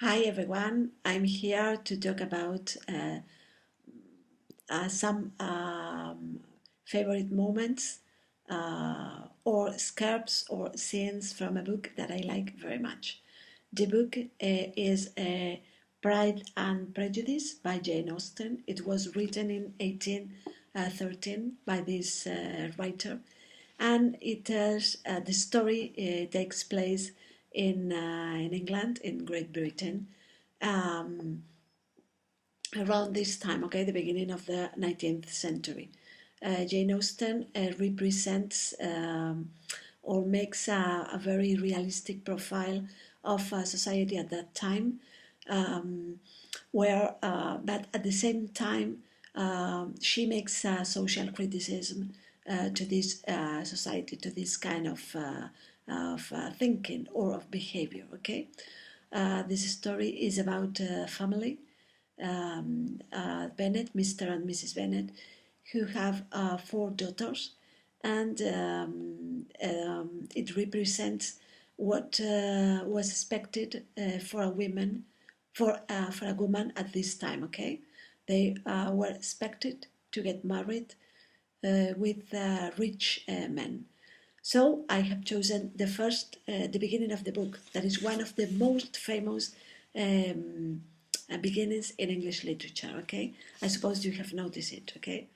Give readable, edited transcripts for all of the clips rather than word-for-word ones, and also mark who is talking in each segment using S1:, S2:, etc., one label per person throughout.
S1: Hi everyone, I'm here to talk about some favorite moments or excerpts or scenes from a book that I like very much. The book is Pride and Prejudice by Jane Austen. It was written in 1813 by this writer, and it tells the story takes place in England, in Great Britain, um, around this time, okay, the beginning of the 19th century. Jane Austen represents or makes a very realistic profile of society at that time, um, but at the same time, she makes social criticism to this society, to this kind of thinking or of behavior. Okay, this story is about family. Bennet, Mr. and Mrs. Bennet, who have four daughters, and it represents what was expected for a woman, for a woman at this time. Okay, they were expected to get married with rich men. So I have chosen the beginning of the book. That is one of the most famous um, beginnings in English literature. Okay, I suppose you have noticed it. Okay,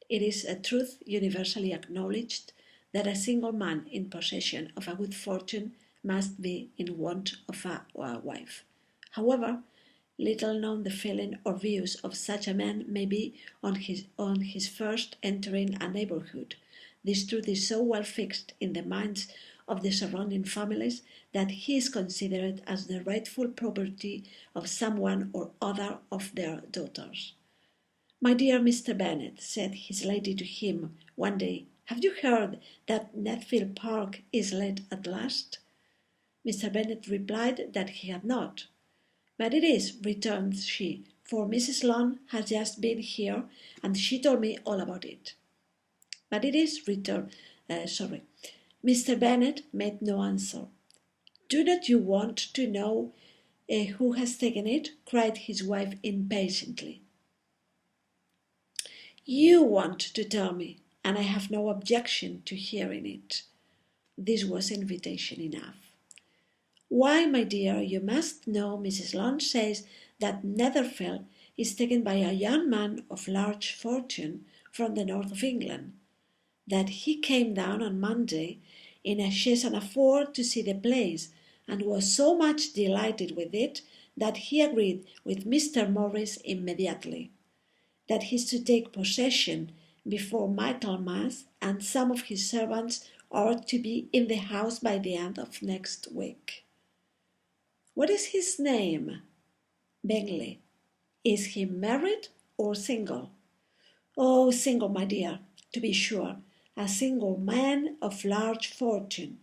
S1: it is a truth universally acknowledged that a single man in possession of a good fortune must be in want of a wife. However, little known the feeling or views of such a man may be on his first entering a neighborhood. This truth is so well fixed in the minds of the surrounding families that he is considered as the rightful property of some one or other of their daughters. "My dear Mr. Bennet," said his lady to him one day, "have you heard that Netfield Park is let at last?" Mr. Bennet replied that he had not. "But it is," returned she, "for Mrs. Long has just been here, and she told me all about it." "But it is," returned, Mr. Bennet made no answer. "Do not you want to know who has taken it?" cried his wife impatiently. "You want to tell me, and I have no objection to hearing it." This was invitation enough. "Why, my dear, you must know Mrs. Long says that Netherfield is taken by a young man of large fortune from the north of England, that he came down on Monday in a chaise and four to see the place, and was so much delighted with it that he agreed with Mr. Morris immediately, that he is to take possession before Michaelmas, and some of his servants are to be in the house by the end of next week. What is his name? Bingley. Is he married or single? Oh, single, my dear, to be sure, a single man of large fortune,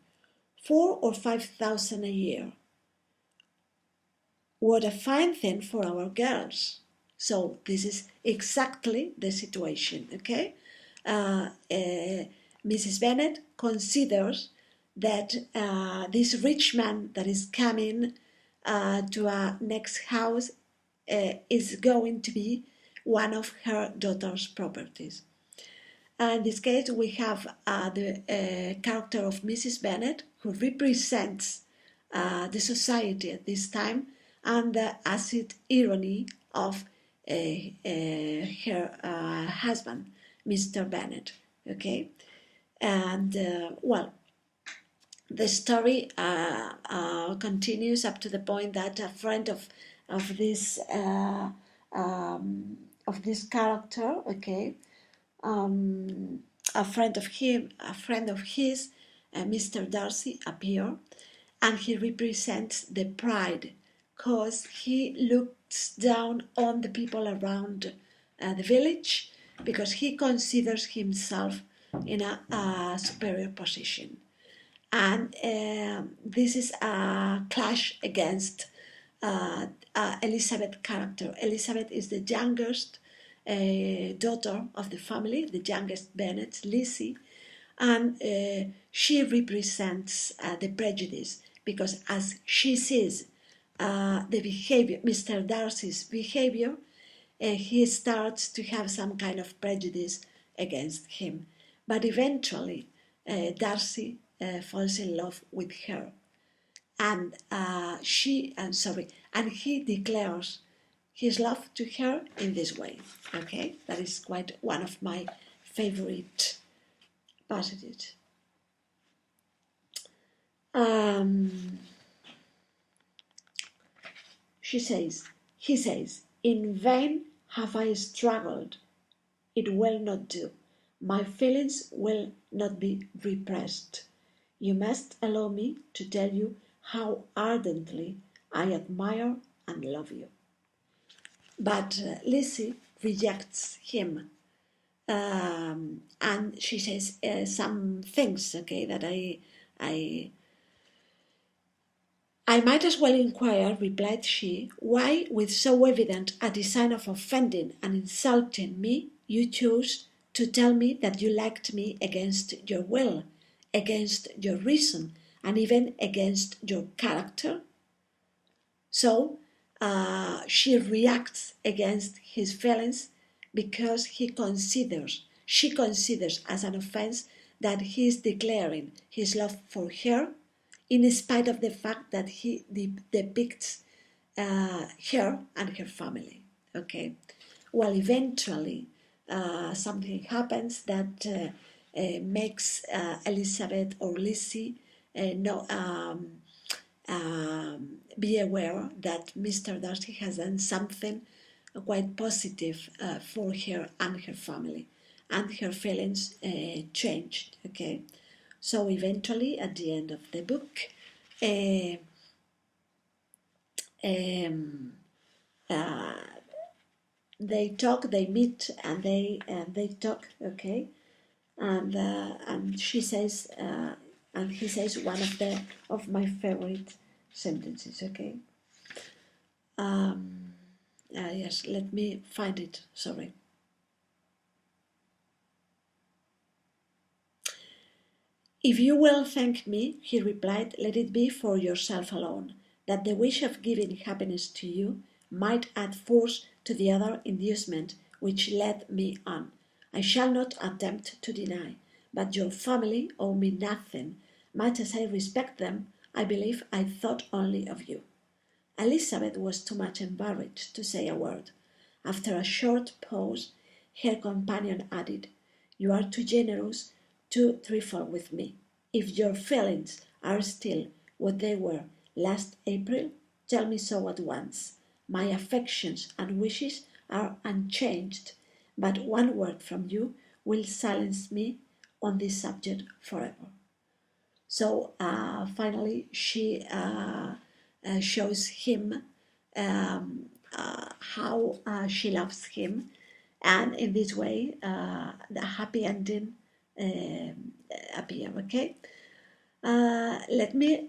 S1: 4,000 or 5,000 a year. What a fine thing for our girls. So this is exactly the situation, okay? Mrs. Bennet considers that this rich man that is coming to our next house is going to be one of her daughter's properties. In this case, we have the character of Mrs. Bennet, who represents the society at this time and the acid irony of her husband, Mr. Bennet. Okay, and the story continues up to the point that a friend of this of this character, okay, a friend of his, Mr. Darcy, appear, and he represents the pride, cause he looks down on the people around the village, because he considers himself in a superior position. And this is a clash against Elizabeth character. Elizabeth is the youngest daughter of the family, the youngest Bennet, Lizzie, and she represents the prejudice, because as she sees the behavior, Mr. Darcy's behavior, he starts to have some kind of prejudice against him. But eventually, Darcy falls in love with her, and and he declares his love to her in this way. Okay, that is quite one of my favorite passages. Um, he says, in vain have I struggled, it will not do. My feelings will not be repressed. You must allow me to tell you how ardently I admire and love you. But Lizzie rejects him, and she says some things, okay, that I I might as well inquire, replied she, why, with so evident a design of offending and insulting me, you chose to tell me that you liked me against your will, against your reason, and even against your character? So she reacts against his feelings because she considers as an offense that he is declaring his love for her in spite of the fact that he depicts her and her family. Okay, well, eventually something happens that makes Elizabeth or Lizzie know. Be aware that Mr. Darcy has done something quite positive for her and her family, and her feelings changed. Okay, so eventually, at the end of the book, uh, um, uh, they meet, and they talk. Okay, and she says, and he says one of my favorite sentences. Okay. Yes, let me find it. Sorry. If you will thank me, he replied, let it be for yourself alone, that the wish of giving happiness to you might add force to the other inducement which led me on. I shall not attempt to deny, but your family owe me nothing. Much as I respect them, I believe I thought only of you. Elizabeth was too much embarrassed to say a word. After a short pause, her companion added, you are too generous, too truthful with me. If your feelings are still what they were last April, tell me so at once. My affections and wishes are unchanged, but one word from you will silence me on this subject forever. So finally, she shows him how she loves him, and in this way, the happy ending appear. Okay. Let me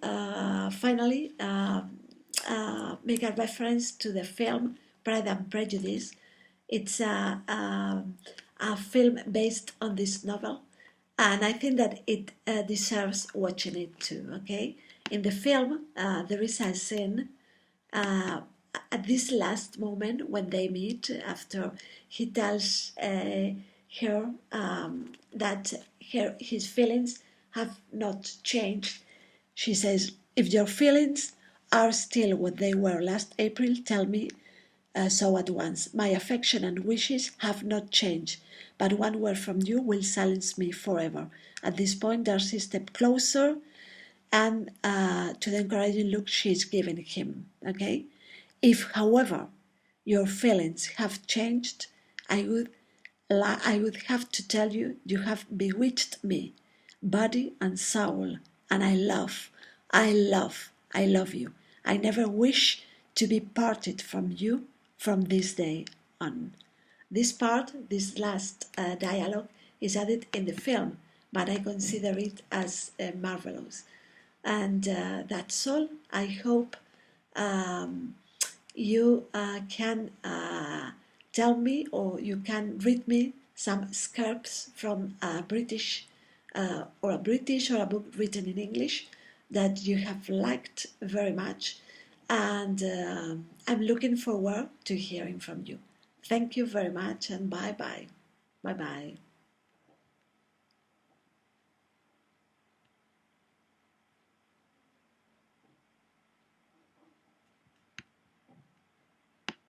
S1: finally make a reference to the film Pride and Prejudice. It's a film based on this novel, and I think that it deserves watching it too. Okay, in the film, there is a scene at this last moment when they meet after he tells her that his feelings have not changed. She says, if your feelings are still what they were last April, tell me so at once. My affection and wishes have not changed, but one word from you will silence me forever. At this point, Darcy stepped closer and to the encouraging look she's given him. Okay? If, however, your feelings have changed, I would have to tell you, you have bewitched me, body and soul, and I love you. I never wish to be parted from you from this day on. This part, this last dialogue, is added in the film, but I consider it as marvelous. And that's all. I hope you can tell me, or you can read me some excerpts from a British or a book written in English that you have liked very much. and I'm looking forward to hearing from you. Thank you very much, and bye bye. Bye bye.